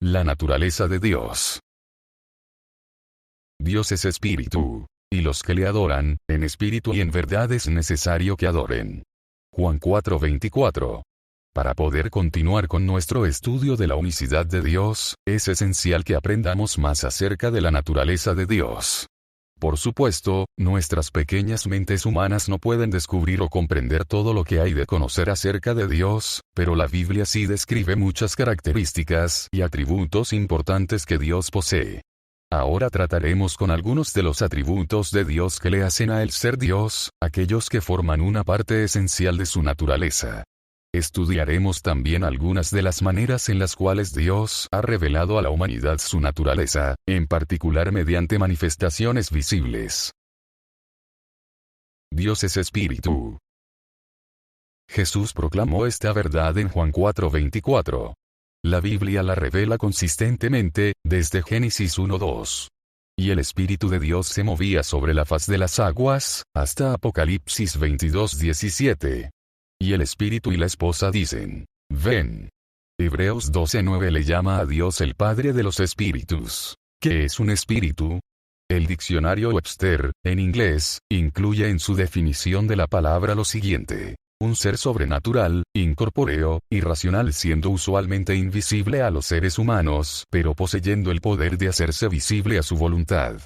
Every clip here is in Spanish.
La naturaleza de Dios. Dios es espíritu, y los que le adoran, en espíritu y en verdad es necesario que adoren. Juan 4:24. Para poder continuar con nuestro estudio de la unicidad de Dios, es esencial que aprendamos más acerca de la naturaleza de Dios. Por supuesto, nuestras pequeñas mentes humanas no pueden descubrir o comprender todo lo que hay de conocer acerca de Dios, pero la Biblia sí describe muchas características y atributos importantes que Dios posee. Ahora trataremos con algunos de los atributos de Dios que le hacen a él ser Dios, aquellos que forman una parte esencial de su naturaleza. Estudiaremos también algunas de las maneras en las cuales Dios ha revelado a la humanidad su naturaleza, en particular mediante manifestaciones visibles. Dios es espíritu. Jesús proclamó esta verdad en Juan 4:24. La Biblia la revela consistentemente, desde Génesis 1:2. Y el Espíritu de Dios se movía sobre la faz de las aguas, hasta Apocalipsis 22:17. Y el Espíritu y la esposa dicen, ven. Hebreos 12:9 le llama a Dios el Padre de los Espíritus. ¿Qué es un espíritu? El diccionario Webster, en inglés, incluye en su definición de la palabra lo siguiente: un ser sobrenatural, incorpóreo, irracional, siendo usualmente invisible a los seres humanos, pero poseyendo el poder de hacerse visible a su voluntad.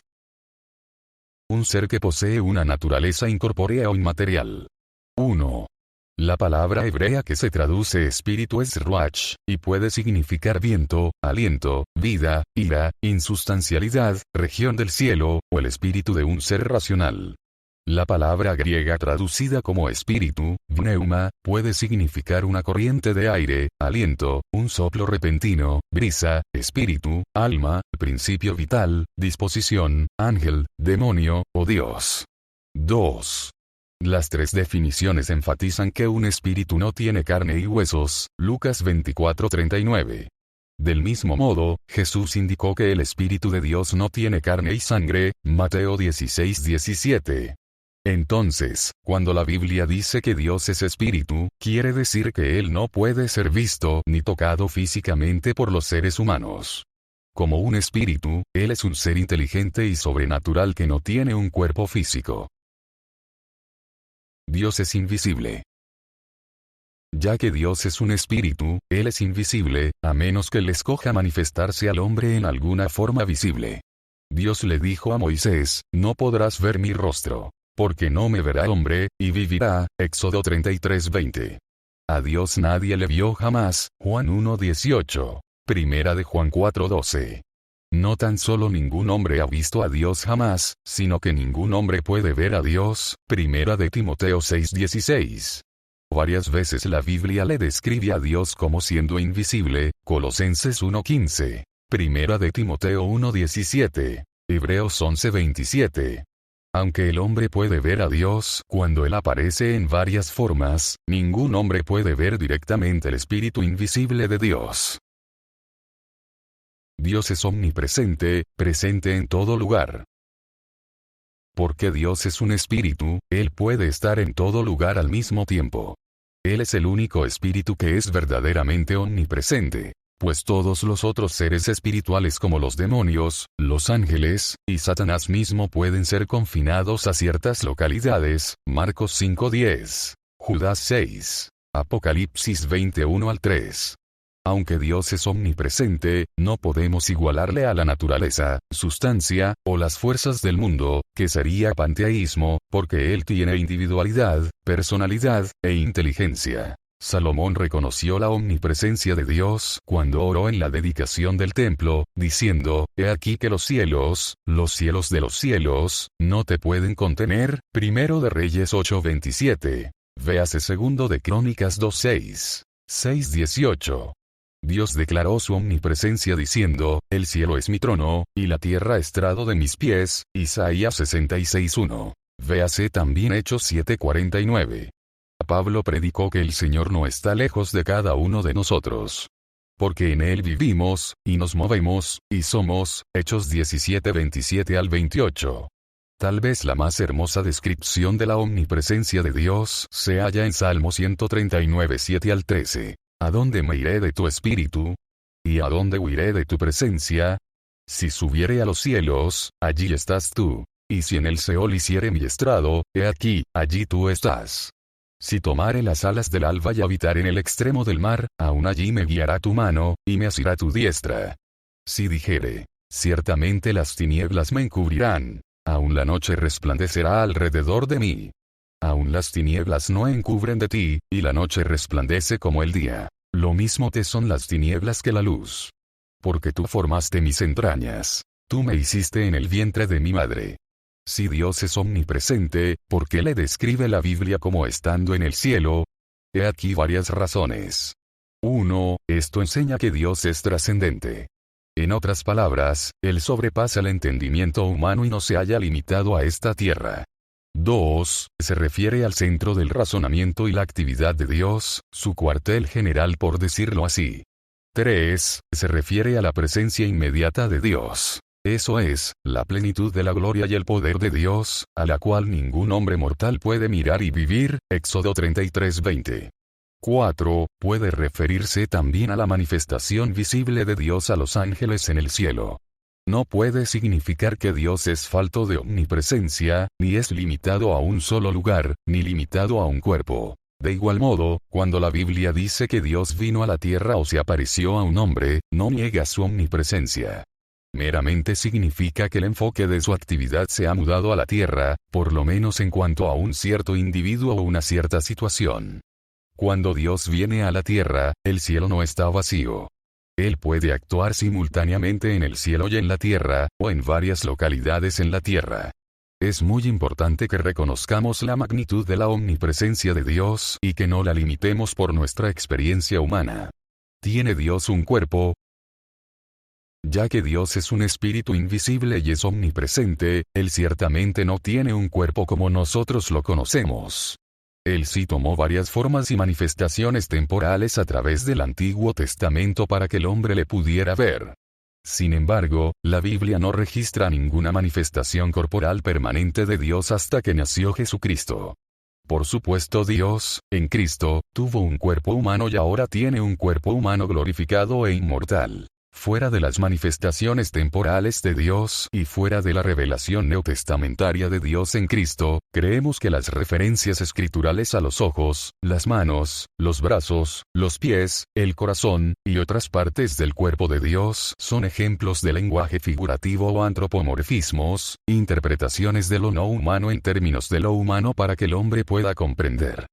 Un ser que posee una naturaleza incorpórea o inmaterial. 1. La palabra hebrea que se traduce espíritu es ruach, y puede significar viento, aliento, vida, ira, insustancialidad, región del cielo, o el espíritu de un ser racional. La palabra griega traducida como espíritu, pneuma, puede significar una corriente de aire, aliento, un soplo repentino, brisa, espíritu, alma, principio vital, disposición, ángel, demonio, o Dios. 2. Las tres definiciones enfatizan que un espíritu no tiene carne y huesos, Lucas 24:39. Del mismo modo, Jesús indicó que el Espíritu de Dios no tiene carne y sangre, Mateo 16:17. Entonces, cuando la Biblia dice que Dios es espíritu, quiere decir que Él no puede ser visto ni tocado físicamente por los seres humanos. Como un espíritu, Él es un ser inteligente y sobrenatural que no tiene un cuerpo físico. Dios es invisible. Ya que Dios es un espíritu, Él es invisible, a menos que le escoja manifestarse al hombre en alguna forma visible. Dios le dijo a Moisés, no podrás ver mi rostro, porque no me verá hombre, y vivirá, Éxodo 33:20. A Dios nadie le vio jamás, Juan 1:18. Primera de Juan 4:12. No tan solo ningún hombre ha visto a Dios jamás, sino que ningún hombre puede ver a Dios, Primera de Timoteo 6:16. Varias veces la Biblia le describe a Dios como siendo invisible, Colosenses 1:15, Primera de Timoteo 1:17, Hebreos 11:27. Aunque el hombre puede ver a Dios cuando Él aparece en varias formas, ningún hombre puede ver directamente el Espíritu invisible de Dios. Dios es omnipresente, presente en todo lugar. Porque Dios es un espíritu, Él puede estar en todo lugar al mismo tiempo. Él es el único espíritu que es verdaderamente omnipresente, pues todos los otros seres espirituales como los demonios, los ángeles, y Satanás mismo pueden ser confinados a ciertas localidades, Marcos 5:10, Judas 6, Apocalipsis 21:3. Aunque Dios es omnipresente, no podemos igualarle a la naturaleza, sustancia, o las fuerzas del mundo, que sería panteísmo, porque Él tiene individualidad, personalidad, e inteligencia. Salomón reconoció la omnipresencia de Dios cuando oró en la dedicación del templo, diciendo, «He aquí que los cielos de los cielos, no te pueden contener», Primero de Reyes 8:27. Véase Segundo de Crónicas 2:6, 6:18. Dios declaró su omnipresencia diciendo, «El cielo es mi trono, y la tierra estrado de mis pies», Isaías 66:1. Véase también Hechos 7:49. Pablo predicó que el Señor no está lejos de cada uno de nosotros. Porque en Él vivimos, y nos movemos, y somos, Hechos 17:27-28. Tal vez la más hermosa descripción de la omnipresencia de Dios se halla en Salmo 139:7-13. ¿A dónde me iré de tu espíritu? ¿Y a dónde huiré de tu presencia? Si subiere a los cielos, allí estás tú. Y si en el Seol hiciere mi estrado, he aquí, allí tú estás. Si tomare las alas del alba y habitar en el extremo del mar, aún allí me guiará tu mano, y me asirá tu diestra. Si dijere, ciertamente las tinieblas me encubrirán, aún la noche resplandecerá alrededor de mí. Aún las tinieblas no encubren de ti, y la noche resplandece como el día. Lo mismo te son las tinieblas que la luz. Porque tú formaste mis entrañas, tú me hiciste en el vientre de mi madre. Si Dios es omnipresente, ¿por qué le describe la Biblia como estando en el cielo? He aquí varias razones. 1. Esto enseña que Dios es trascendente. En otras palabras, Él sobrepasa el entendimiento humano y no se halla limitado a esta tierra. 2. Se refiere al centro del razonamiento y la actividad de Dios, su cuartel general por decirlo así. 3. Se refiere a la presencia inmediata de Dios. Eso es, la plenitud de la gloria y el poder de Dios, a la cual ningún hombre mortal puede mirar y vivir, Éxodo 33:20. 4. Puede referirse también a la manifestación visible de Dios a los ángeles en el cielo. No puede significar que Dios es falto de omnipresencia, ni es limitado a un solo lugar, ni limitado a un cuerpo. De igual modo, cuando la Biblia dice que Dios vino a la tierra o se apareció a un hombre, no niega su omnipresencia. Meramente significa que el enfoque de su actividad se ha mudado a la tierra, por lo menos en cuanto a un cierto individuo o una cierta situación. Cuando Dios viene a la tierra, el cielo no está vacío. Él puede actuar simultáneamente en el cielo y en la tierra, o en varias localidades en la tierra. Es muy importante que reconozcamos la magnitud de la omnipresencia de Dios y que no la limitemos por nuestra experiencia humana. ¿Tiene Dios un cuerpo? Ya que Dios es un espíritu invisible y es omnipresente, Él ciertamente no tiene un cuerpo como nosotros lo conocemos. Él sí tomó varias formas y manifestaciones temporales a través del Antiguo Testamento para que el hombre le pudiera ver. Sin embargo, la Biblia no registra ninguna manifestación corporal permanente de Dios hasta que nació Jesucristo. Por supuesto, Dios, en Cristo, tuvo un cuerpo humano y ahora tiene un cuerpo humano glorificado e inmortal. Fuera de las manifestaciones temporales de Dios y fuera de la revelación neotestamentaria de Dios en Cristo, creemos que las referencias escriturales a los ojos, las manos, los brazos, los pies, el corazón, y otras partes del cuerpo de Dios son ejemplos de lenguaje figurativo o antropomorfismos, interpretaciones de lo no humano en términos de lo humano para que el hombre pueda comprender.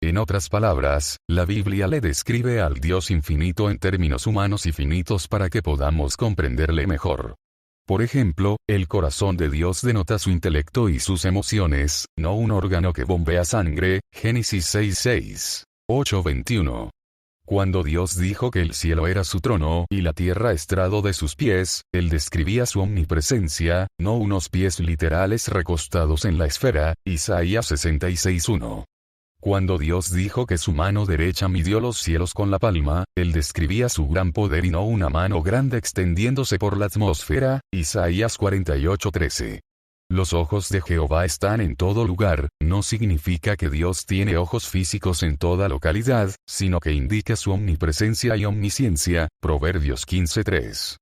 En otras palabras, la Biblia le describe al Dios infinito en términos humanos y finitos para que podamos comprenderle mejor. Por ejemplo, el corazón de Dios denota su intelecto y sus emociones, no un órgano que bombea sangre, Génesis 6:6, 8:21. Cuando Dios dijo que el cielo era su trono y la tierra estrado de sus pies, Él describía su omnipresencia, no unos pies literales recostados en la esfera, Isaías 66:1. Cuando Dios dijo que su mano derecha midió los cielos con la palma, Él describía su gran poder y no una mano grande extendiéndose por la atmósfera, Isaías 48:13. Los ojos de Jehová están en todo lugar, no significa que Dios tiene ojos físicos en toda localidad, sino que indica su omnipresencia y omnisciencia, Proverbios 15:3.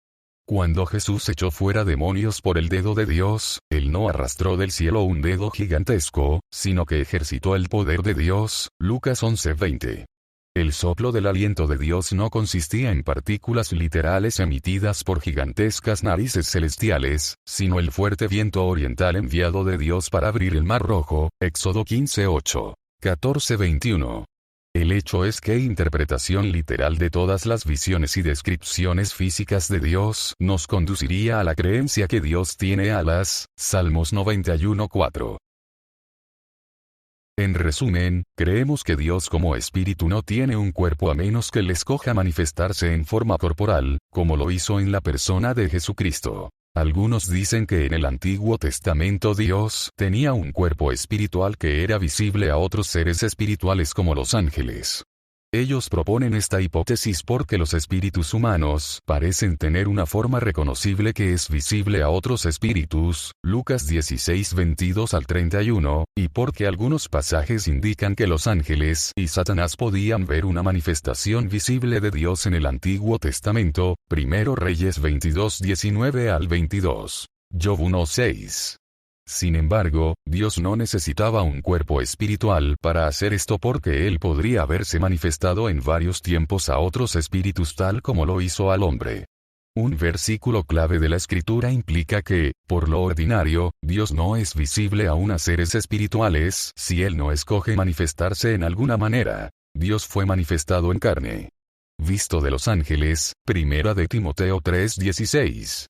Cuando Jesús echó fuera demonios por el dedo de Dios, Él no arrastró del cielo un dedo gigantesco, sino que ejercitó el poder de Dios, Lucas 11:20. El soplo del aliento de Dios no consistía en partículas literales emitidas por gigantescas narices celestiales, sino el fuerte viento oriental enviado de Dios para abrir el mar rojo, Éxodo 15:8, 14:21. El hecho es que interpretación literal de todas las visiones y descripciones físicas de Dios nos conduciría a la creencia que Dios tiene alas, Salmos 91:4. En resumen, creemos que Dios como espíritu no tiene un cuerpo a menos que le escoja manifestarse en forma corporal, como lo hizo en la persona de Jesucristo. Algunos dicen que en el Antiguo Testamento Dios tenía un cuerpo espiritual que era visible a otros seres espirituales como los ángeles. Ellos proponen esta hipótesis porque los espíritus humanos parecen tener una forma reconocible que es visible a otros espíritus, Lucas 16 22 al 31, y porque algunos pasajes indican que los ángeles y Satanás podían ver una manifestación visible de Dios en el Antiguo Testamento, 1 Reyes 22 19 al 22. Job 1 6. Sin embargo, Dios no necesitaba un cuerpo espiritual para hacer esto porque Él podría haberse manifestado en varios tiempos a otros espíritus tal como lo hizo al hombre. Un versículo clave de la Escritura implica que, por lo ordinario, Dios no es visible aún a seres espirituales si Él no escoge manifestarse en alguna manera. Dios fue manifestado en carne. Visto de los ángeles, 1 de Timoteo 3:16.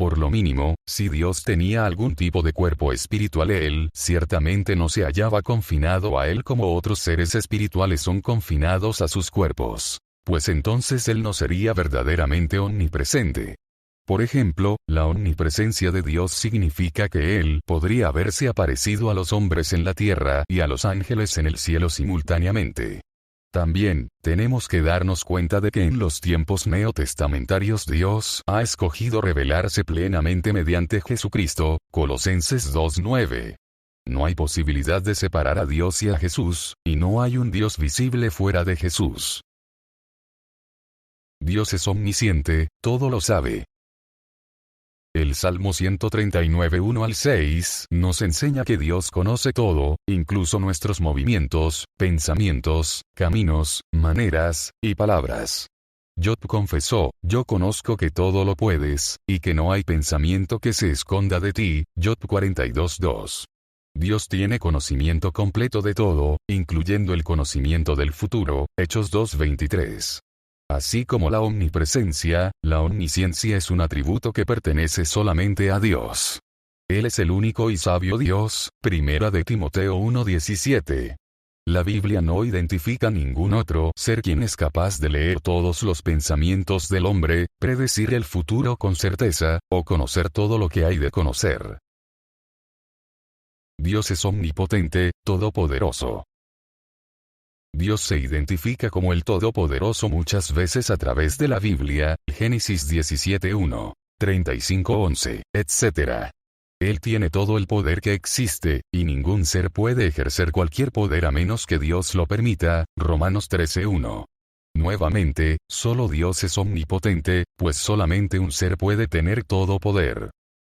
Por lo mínimo, si Dios tenía algún tipo de cuerpo espiritual, Él ciertamente no se hallaba confinado a Él como otros seres espirituales son confinados a sus cuerpos, pues entonces Él no sería verdaderamente omnipresente. Por ejemplo, la omnipresencia de Dios significa que Él podría haberse aparecido a los hombres en la tierra y a los ángeles en el cielo simultáneamente. También, tenemos que darnos cuenta de que en los tiempos neotestamentarios Dios ha escogido revelarse plenamente mediante Jesucristo, Colosenses 2:9. No hay posibilidad de separar a Dios y a Jesús, y no hay un Dios visible fuera de Jesús. Dios es omnisciente, todo lo sabe. El Salmo 139 1 al 6 nos enseña que Dios conoce todo, incluso nuestros movimientos, pensamientos, caminos, maneras, y palabras. Job confesó, yo conozco que todo lo puedes, y que no hay pensamiento que se esconda de ti, Job 42:2. Dios tiene conocimiento completo de todo, incluyendo el conocimiento del futuro, Hechos 2:23. Así como la omnipresencia, la omnisciencia es un atributo que pertenece solamente a Dios. Él es el único y sabio Dios, 1 de Timoteo 1:17. La Biblia no identifica ningún otro ser quien es capaz de leer todos los pensamientos del hombre, predecir el futuro con certeza, o conocer todo lo que hay de conocer. Dios es omnipotente, todopoderoso. Dios se identifica como el Todopoderoso muchas veces a través de la Biblia, Génesis 17:1, 35:11, etc. Él tiene todo el poder que existe, y ningún ser puede ejercer cualquier poder a menos que Dios lo permita, Romanos 13:1. Nuevamente, solo Dios es omnipotente, pues solamente un ser puede tener todo poder.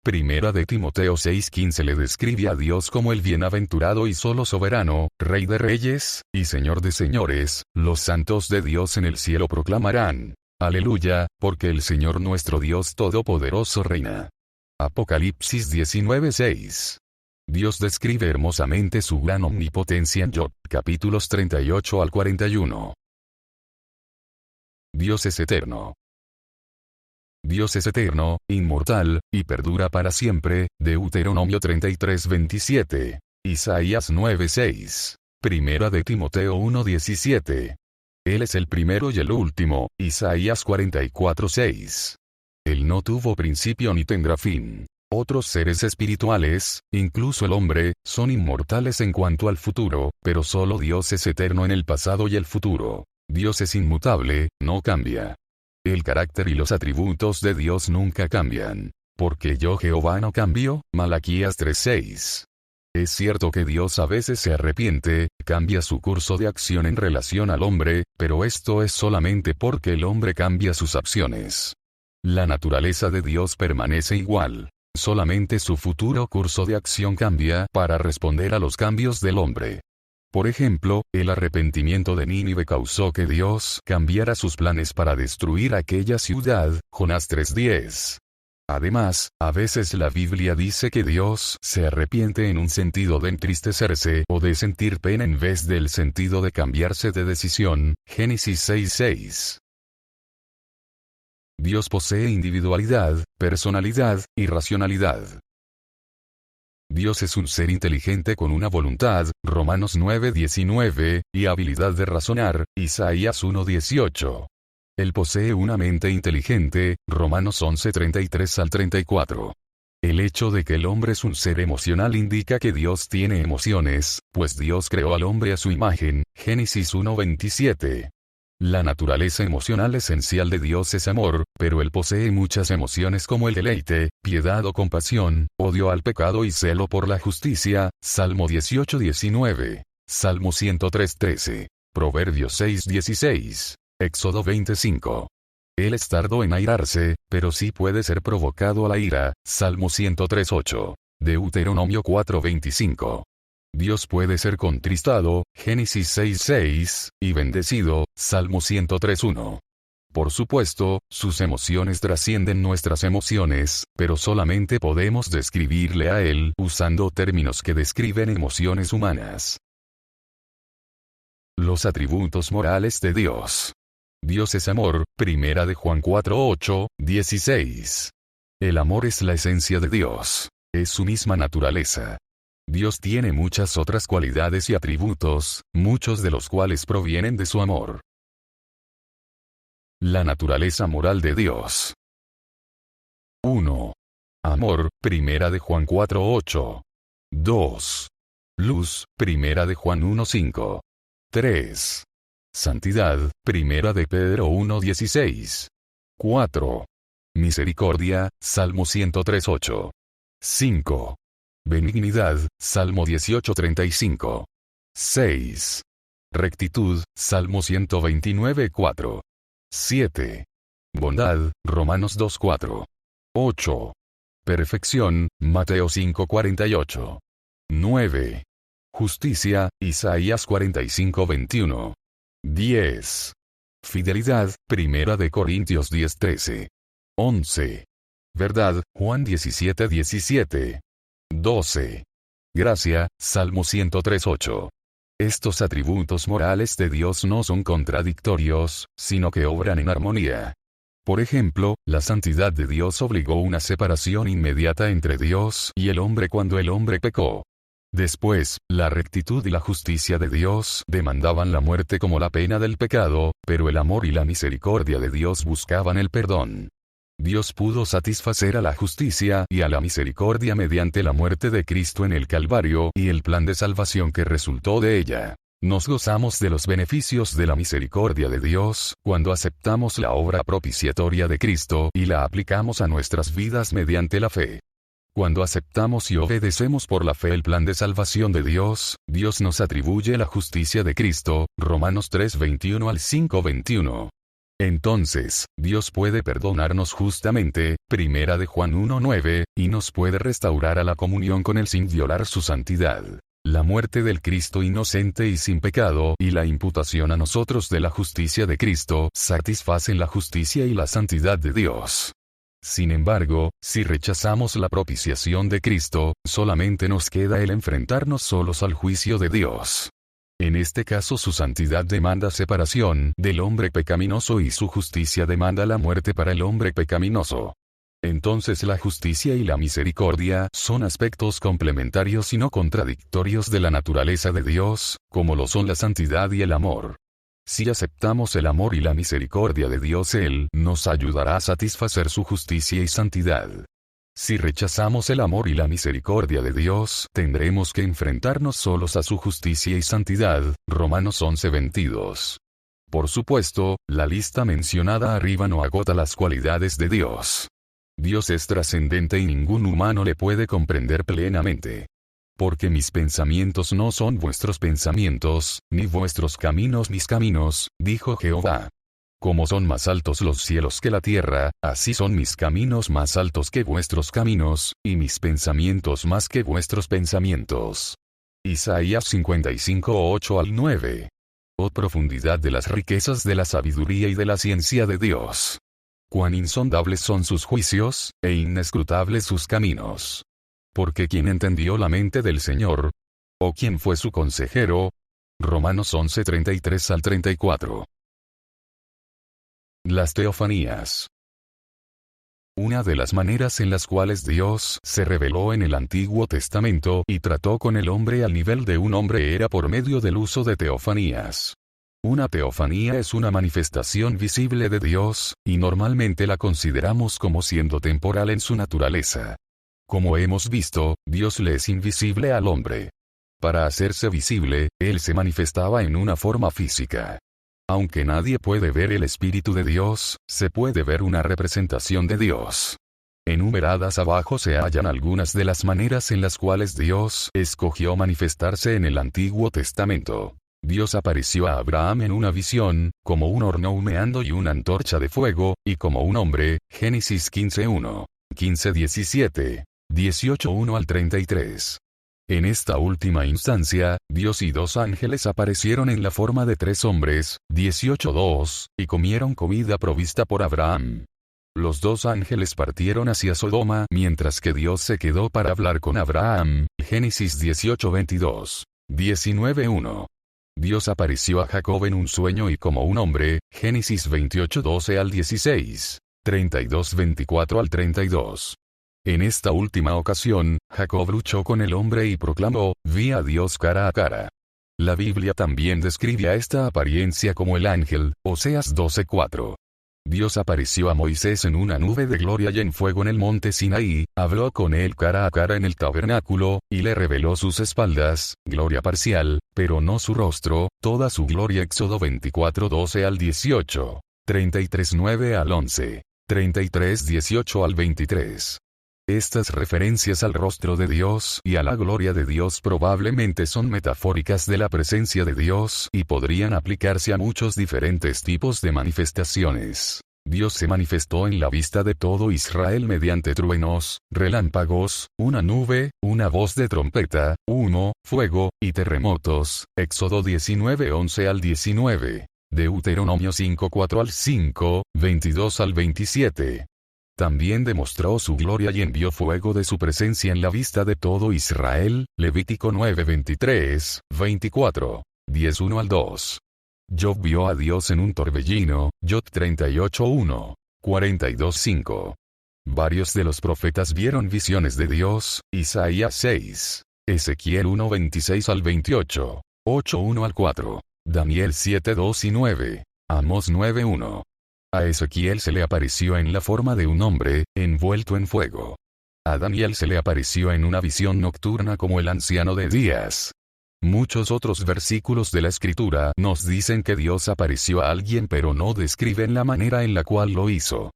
1 de Timoteo 6:15 le describe a Dios como el bienaventurado y solo soberano, Rey de reyes, y Señor de señores, los santos de Dios en el cielo proclamarán, aleluya, porque el Señor nuestro Dios Todopoderoso reina. Apocalipsis 19:6. Dios describe hermosamente su gran omnipotencia en Job, capítulos 38 al 41. Dios es eterno. Dios es eterno, inmortal, y perdura para siempre, Deuteronomio 33:27. Isaías 9:6. 1 de Timoteo 1:17. Él es el primero y el último, Isaías 44:6. Él no tuvo principio ni tendrá fin. Otros seres espirituales, incluso el hombre, son inmortales en cuanto al futuro, pero solo Dios es eterno en el pasado y el futuro. Dios es inmutable, no cambia. El carácter y los atributos de Dios nunca cambian. Porque yo Jehová no cambio, Malaquías 3:6. Es cierto que Dios a veces se arrepiente, cambia su curso de acción en relación al hombre, pero esto es solamente porque el hombre cambia sus acciones. La naturaleza de Dios permanece igual. Solamente su futuro curso de acción cambia para responder a los cambios del hombre. Por ejemplo, el arrepentimiento de Nínive causó que Dios cambiara sus planes para destruir aquella ciudad, Jonás 3:10. Además, a veces la Biblia dice que Dios se arrepiente en un sentido de entristecerse o de sentir pena en vez del sentido de cambiarse de decisión, Génesis 6:6. Dios posee individualidad, personalidad, y racionalidad. Dios es un ser inteligente con una voluntad, Romanos 9:19, y habilidad de razonar, Isaías 1:18. Él posee una mente inteligente, Romanos 11:33 al 34. El hecho de que el hombre es un ser emocional indica que Dios tiene emociones, pues Dios creó al hombre a su imagen, Génesis 1:27. La naturaleza emocional esencial de Dios es amor, pero Él posee muchas emociones como el deleite, piedad o compasión, odio al pecado y celo por la justicia, Salmo 18:19, Salmo 103:13, Proverbios 6:16, Éxodo 20:5. Él es tardo en airarse, pero sí puede ser provocado a la ira, Salmo 103:8, Deuteronomio 4:25. Dios puede ser contristado, Génesis 6:6, y bendecido, Salmo 103:1. Por supuesto, sus emociones trascienden nuestras emociones, pero solamente podemos describirle a Él usando términos que describen emociones humanas. Los atributos morales de Dios. Dios es amor, primera de Juan 4:8, 16. El amor es la esencia de Dios. Es su misma naturaleza. Dios tiene muchas otras cualidades y atributos, muchos de los cuales provienen de su amor. La naturaleza moral de Dios. 1. Amor, primera de Juan 4:8. 2. Luz, primera de Juan 1:5. 3. Santidad, primera de Pedro 1:16. 4. Misericordia, Salmo 103:8. 5. Benignidad, Salmo 18:35. 6. Rectitud, Salmo 129:4. 7. Bondad, Romanos 2:4. 8. Perfección, Mateo 5:48. 9. Justicia, Isaías 45:21. 10. Fidelidad, primera de Corintios 10:13. 11. Verdad, Juan 17:17. 12. Gracia, Salmo 103:8. Estos atributos morales de Dios no son contradictorios, sino que obran en armonía. Por ejemplo, la santidad de Dios obligó una separación inmediata entre Dios y el hombre cuando el hombre pecó. Después, la rectitud y la justicia de Dios demandaban la muerte como la pena del pecado, pero el amor y la misericordia de Dios buscaban el perdón. Dios pudo satisfacer a la justicia y a la misericordia mediante la muerte de Cristo en el Calvario y el plan de salvación que resultó de ella. Nos gozamos de los beneficios de la misericordia de Dios cuando aceptamos la obra propiciatoria de Cristo y la aplicamos a nuestras vidas mediante la fe. Cuando aceptamos y obedecemos por la fe el plan de salvación de Dios, Dios nos atribuye la justicia de Cristo, Romanos 3:21 al 5:21. Entonces, Dios puede perdonarnos justamente, primera de Juan 1:9, y nos puede restaurar a la comunión con Él sin violar su santidad. La muerte del Cristo inocente y sin pecado y la imputación a nosotros de la justicia de Cristo satisfacen la justicia y la santidad de Dios. Sin embargo, si rechazamos la propiciación de Cristo, solamente nos queda el enfrentarnos solos al juicio de Dios. En este caso su santidad demanda separación del hombre pecaminoso y su justicia demanda la muerte para el hombre pecaminoso. Entonces la justicia y la misericordia son aspectos complementarios y no contradictorios de la naturaleza de Dios, como lo son la santidad y el amor. Si aceptamos el amor y la misericordia de Dios, Él nos ayudará a satisfacer su justicia y santidad. Si rechazamos el amor y la misericordia de Dios, tendremos que enfrentarnos solos a su justicia y santidad, Romanos 11:22. Por supuesto, la lista mencionada arriba no agota las cualidades de Dios. Dios es trascendente y ningún humano le puede comprender plenamente. Porque mis pensamientos no son vuestros pensamientos, ni vuestros caminos mis caminos, dijo Jehová. Como son más altos los cielos que la tierra, así son mis caminos más altos que vuestros caminos, y mis pensamientos más que vuestros pensamientos. Isaías 55:8 al 9. Oh profundidad de las riquezas de la sabiduría y de la ciencia de Dios. Cuán insondables son sus juicios, e inescrutables sus caminos. Porque ¿quién entendió la mente del Señor? ¿O quién fue su consejero? Romanos 11:33 al 34. Las teofanías. Una de las maneras en las cuales Dios se reveló en el Antiguo Testamento y trató con el hombre al nivel de un hombre era por medio del uso de teofanías. Una teofanía es una manifestación visible de Dios, y normalmente la consideramos como siendo temporal en su naturaleza. Como hemos visto, Dios le es invisible al hombre. Para hacerse visible, Él se manifestaba en una forma física. Aunque nadie puede ver el Espíritu de Dios, se puede ver una representación de Dios. Enumeradas abajo se hallan algunas de las maneras en las cuales Dios escogió manifestarse en el Antiguo Testamento. Dios apareció a Abraham en una visión, como un horno humeando y una antorcha de fuego, y como un hombre, Génesis 15:1, 15:17, 18:1 al 33. En esta última instancia, Dios y 2 ángeles aparecieron en la forma de 3 hombres, 18:2, y comieron comida provista por Abraham. Los 2 ángeles partieron hacia Sodoma mientras que Dios se quedó para hablar con Abraham, Génesis 18:22, 19:1. Dios apareció a Jacob en un sueño y como un hombre, Génesis 28:12 al 16, 32:24 al 32. En esta última ocasión, Jacob luchó con el hombre y proclamó, vi a Dios cara a cara. La Biblia también describe a esta apariencia como el ángel, Oseas 12:4. Dios apareció a Moisés en una nube de gloria y en fuego en el monte Sinaí, habló con él cara a cara en el tabernáculo, y le reveló sus espaldas, gloria parcial, pero no su rostro, toda su gloria. Éxodo 24:12 al 18, 33:9 al 11, 33:18 al 23. Estas referencias al rostro de Dios y a la gloria de Dios probablemente son metafóricas de la presencia de Dios y podrían aplicarse a muchos diferentes tipos de manifestaciones. Dios se manifestó en la vista de todo Israel mediante truenos, relámpagos, una nube, una voz de trompeta, humo, fuego, y terremotos. Éxodo 19:11 al 19. Deuteronomio 5:4 al 5, 22 al 27. También demostró su gloria y envió fuego de su presencia en la vista de todo Israel, Levítico 9:23, 24, 10:1 al 2. Job vio a Dios en un torbellino, Job 38:1, 42:5. Varios de los profetas vieron visiones de Dios, Isaías 6, Ezequiel 1:26 al 28, 8:1 al 4, Daniel 7:2 y 9, Amós 9:1. A Ezequiel se le apareció en la forma de un hombre, envuelto en fuego. A Daniel se le apareció en una visión nocturna como el anciano de días. Muchos otros versículos de la Escritura nos dicen que Dios apareció a alguien pero no describen la manera en la cual lo hizo.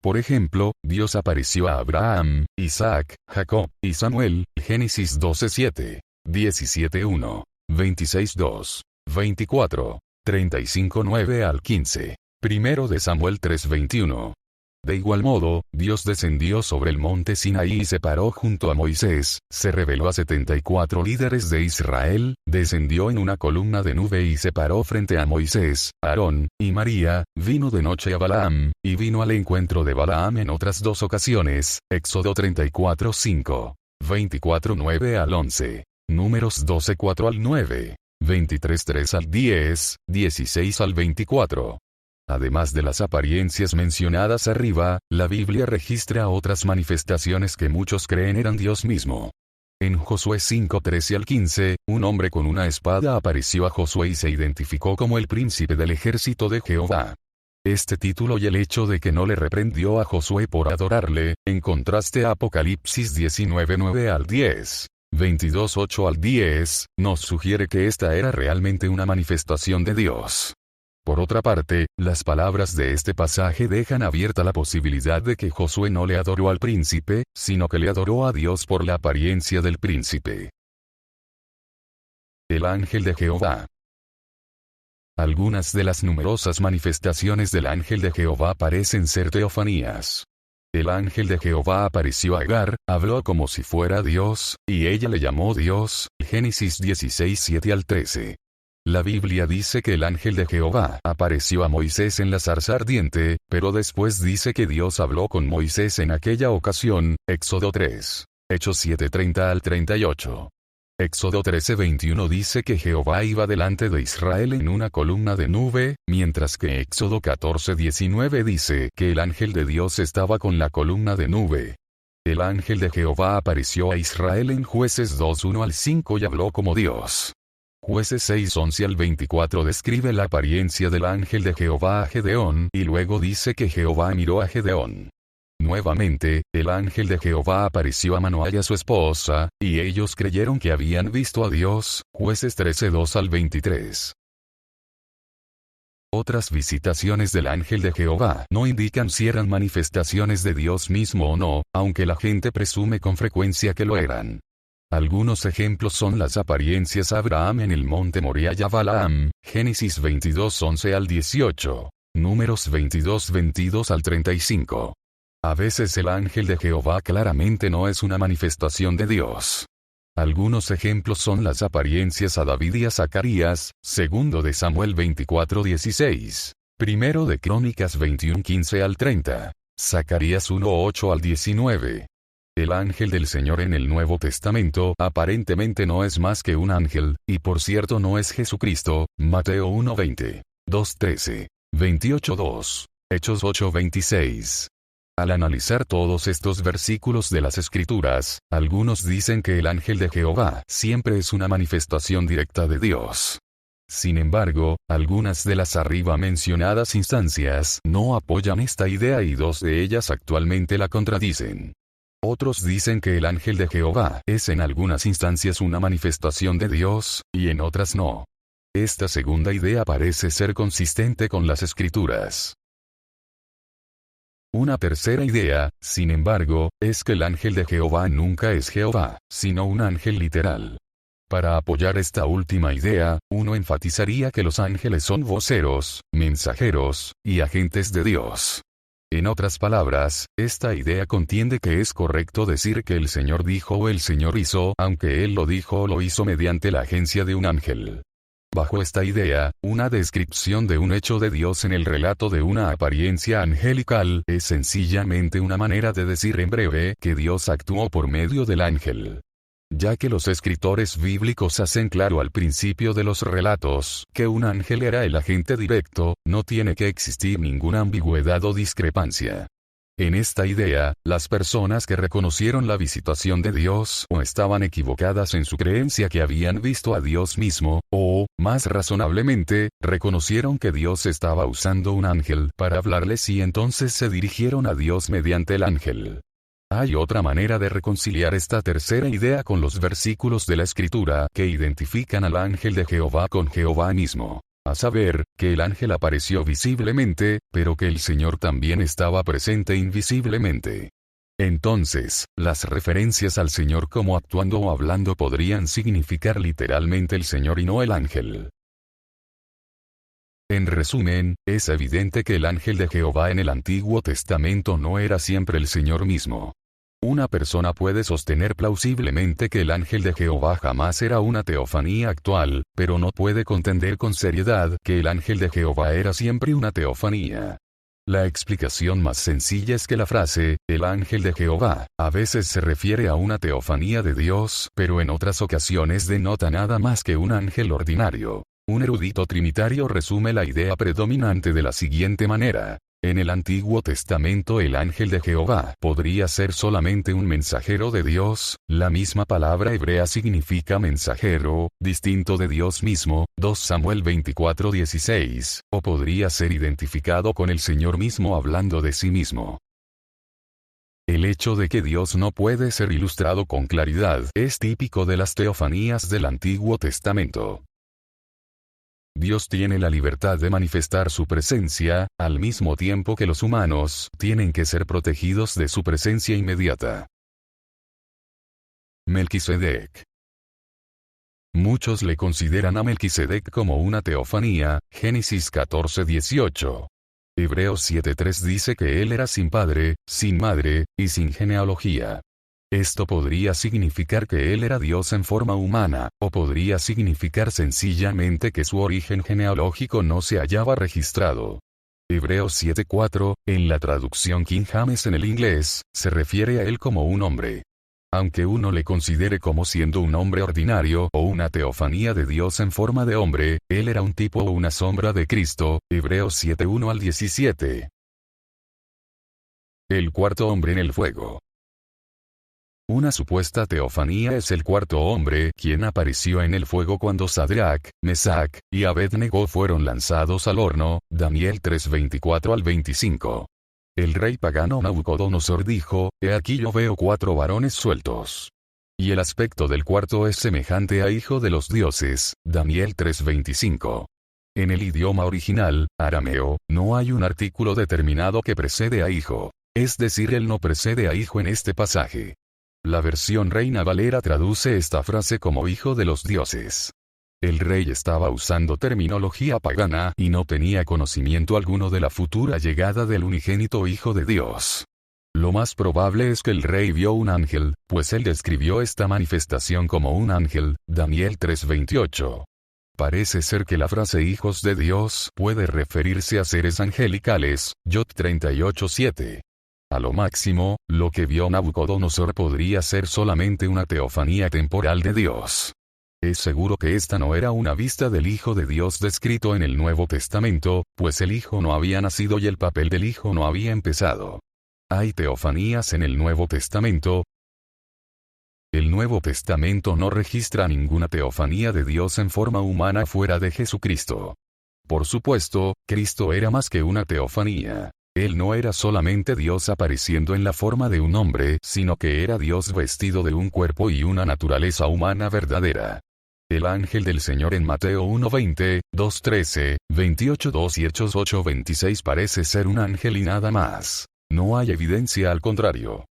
Por ejemplo, Dios apareció a Abraham, Isaac, Jacob, y Samuel, Génesis 12:7, 17:1, 26:2, 24, 35:9 al 15. Primero de Samuel 3:21. De igual modo, Dios descendió sobre el monte Sinaí y se paró junto a Moisés, se reveló a 74 líderes de Israel, descendió en una columna de nube y se paró frente a Moisés, Aarón, y María, vino de noche a Balaam, y vino al encuentro de Balaam en otras 2 ocasiones, Éxodo 34:5, 24:9 al 11, Números 12:4 al 9, 23:3 al 10, 16 al 24. Además de las apariencias mencionadas arriba, la Biblia registra otras manifestaciones que muchos creen eran Dios mismo. En Josué 5:13 al 15, un hombre con una espada apareció a Josué y se identificó como el príncipe del ejército de Jehová. Este título y el hecho de que no le reprendió a Josué por adorarle, en contraste a Apocalipsis 19:9 al 10, 22:8 al 10, nos sugiere que esta era realmente una manifestación de Dios. Por otra parte, las palabras de este pasaje dejan abierta la posibilidad de que Josué no le adoró al príncipe, sino que le adoró a Dios por la apariencia del príncipe. El ángel de Jehová. Algunas de las numerosas manifestaciones del ángel de Jehová parecen ser teofanías. El ángel de Jehová apareció a Agar, habló como si fuera Dios, y ella le llamó Dios, Génesis 16:7 al 13. La Biblia dice que el ángel de Jehová apareció a Moisés en la zarza ardiente, pero después dice que Dios habló con Moisés en aquella ocasión, Éxodo 3, Hechos 7:30 al 38. Éxodo 13:21 dice que Jehová iba delante de Israel en una columna de nube, mientras que Éxodo 14:19 dice que el ángel de Dios estaba con la columna de nube. El ángel de Jehová apareció a Israel en Jueces 2:1 al 5 y habló como Dios. Jueces 6:11 al 24 describe la apariencia del ángel de Jehová a Gedeón y luego dice que Jehová miró a Gedeón. Nuevamente, el ángel de Jehová apareció a Manoah y a su esposa, y ellos creyeron que habían visto a Dios, Jueces 13:2 al 23. Otras visitaciones del ángel de Jehová no indican si eran manifestaciones de Dios mismo o no, aunque la gente presume con frecuencia que lo eran. Algunos ejemplos son las apariencias a Abraham en el monte Moriah y a Balaam, Génesis 22:11 al 18, Números 22:22 al 35. A veces el ángel de Jehová claramente no es una manifestación de Dios. Algunos ejemplos son las apariencias a David y a Zacarías, segundo de Samuel 24:16, primero de Crónicas 21:15 al 30, Zacarías 1:8 al 19. El ángel del Señor en el Nuevo Testamento aparentemente no es más que un ángel, y por cierto no es Jesucristo, Mateo 1:20, 2:13, 28:2, Hechos 8:26. Al analizar todos estos versículos de las Escrituras, algunos dicen que el ángel de Jehová siempre es una manifestación directa de Dios. Sin embargo, algunas de las arriba mencionadas instancias no apoyan esta idea y dos de ellas actualmente la contradicen. Otros dicen que el ángel de Jehová es en algunas instancias una manifestación de Dios, y en otras no. Esta segunda idea parece ser consistente con las Escrituras. Una tercera idea, sin embargo, es que el ángel de Jehová nunca es Jehová, sino un ángel literal. Para apoyar esta última idea, uno enfatizaría que los ángeles son voceros, mensajeros, y agentes de Dios. En otras palabras, esta idea contiende que es correcto decir que el Señor dijo o el Señor hizo, aunque Él lo dijo o lo hizo mediante la agencia de un ángel. Bajo esta idea, una descripción de un hecho de Dios en el relato de una apariencia angelical es sencillamente una manera de decir en breve que Dios actuó por medio del ángel. Ya que los escritores bíblicos hacen claro al principio de los relatos que un ángel era el agente directo, no tiene que existir ninguna ambigüedad o discrepancia. En esta idea, las personas que reconocieron la visitación de Dios o estaban equivocadas en su creencia que habían visto a Dios mismo, o, más razonablemente, reconocieron que Dios estaba usando un ángel para hablarles y entonces se dirigieron a Dios mediante el ángel. Hay otra manera de reconciliar esta tercera idea con los versículos de la Escritura que identifican al ángel de Jehová con Jehová mismo. A saber, que el ángel apareció visiblemente, pero que el Señor también estaba presente invisiblemente. Entonces, las referencias al Señor como actuando o hablando podrían significar literalmente el Señor y no el ángel. En resumen, es evidente que el ángel de Jehová en el Antiguo Testamento no era siempre el Señor mismo. Una persona puede sostener plausiblemente que el ángel de Jehová jamás era una teofanía actual, pero no puede contender con seriedad que el ángel de Jehová era siempre una teofanía. La explicación más sencilla es que la frase, el ángel de Jehová, a veces se refiere a una teofanía de Dios, pero en otras ocasiones denota nada más que un ángel ordinario. Un erudito trinitario resume la idea predominante de la siguiente manera. En el Antiguo Testamento el ángel de Jehová podría ser solamente un mensajero de Dios, la misma palabra hebrea significa mensajero, distinto de Dios mismo, 2 Samuel 24:16, o podría ser identificado con el Señor mismo hablando de sí mismo. El hecho de que Dios no puede ser ilustrado con claridad es típico de las teofanías del Antiguo Testamento. Dios tiene la libertad de manifestar su presencia, al mismo tiempo que los humanos tienen que ser protegidos de su presencia inmediata. Melquisedec. Muchos le consideran a Melquisedec como una teofanía, Génesis 14:18. Hebreos 7:3 dice que él era sin padre, sin madre, y sin genealogía. Esto podría significar que él era Dios en forma humana, o podría significar sencillamente que su origen genealógico no se hallaba registrado. Hebreos 7:4, en la traducción King James en el inglés, se refiere a él como un hombre. Aunque uno le considere como siendo un hombre ordinario o una teofanía de Dios en forma de hombre, él era un tipo o una sombra de Cristo, Hebreos 7:1 al 17. El cuarto hombre en el fuego. Una supuesta teofanía es el cuarto hombre quien apareció en el fuego cuando Sadrach, Mesach y Abednego fueron lanzados al horno, Daniel 3:24 al 25. El rey pagano Nabucodonosor dijo, «He aquí yo veo 4 varones sueltos. Y el aspecto del cuarto es semejante a hijo de los dioses», Daniel 3:25. En el idioma original, arameo, no hay un artículo determinado que precede a hijo. Es decir, él no precede a hijo en este pasaje. La versión Reina Valera traduce esta frase como hijo de los dioses. El rey estaba usando terminología pagana y no tenía conocimiento alguno de la futura llegada del unigénito Hijo de Dios. Lo más probable es que el rey vio un ángel, pues él describió esta manifestación como un ángel, Daniel 3:28. Parece ser que la frase hijos de Dios puede referirse a seres angelicales, Job 38:7. A lo máximo, lo que vio Nabucodonosor podría ser solamente una teofanía temporal de Dios. Es seguro que esta no era una vista del Hijo de Dios descrito en el Nuevo Testamento, pues el Hijo no había nacido y el papel del Hijo no había empezado. ¿Hay teofanías en el Nuevo Testamento? El Nuevo Testamento no registra ninguna teofanía de Dios en forma humana fuera de Jesucristo. Por supuesto, Cristo era más que una teofanía. Él no era solamente Dios apareciendo en la forma de un hombre, sino que era Dios vestido de un cuerpo y una naturaleza humana verdadera. El ángel del Señor en Mateo 1:20, 2:13, 28:2 y Hechos 8:26 parece ser un ángel y nada más. No hay evidencia al contrario.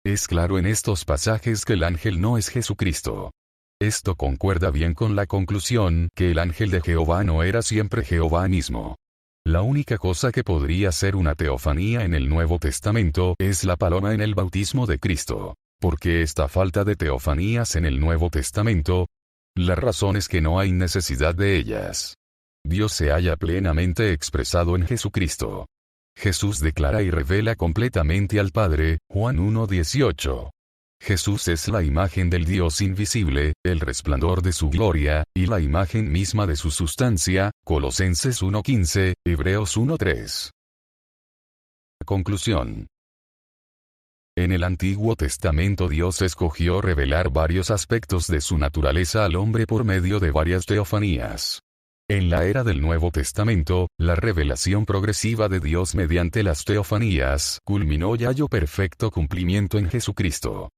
Es claro en estos pasajes que el ángel no es Jesucristo. Esto concuerda bien con la conclusión que el ángel de Jehová no era siempre Jehová mismo. La única cosa que podría ser una teofanía en el Nuevo Testamento es la paloma en el bautismo de Cristo. ¿Por qué esta falta de teofanías en el Nuevo Testamento? La razón es que no hay necesidad de ellas. Dios se halla plenamente expresado en Jesucristo. Jesús declara y revela completamente al Padre, Juan 1:18. Jesús es la imagen del Dios invisible, el resplandor de su gloria, y la imagen misma de su sustancia, Colosenses 1:15, Hebreos 1:3. Conclusión. En el Antiguo Testamento Dios escogió revelar varios aspectos de su naturaleza al hombre por medio de varias teofanías. En la era del Nuevo Testamento, la revelación progresiva de Dios mediante las teofanías culminó y halló perfecto cumplimiento en Jesucristo.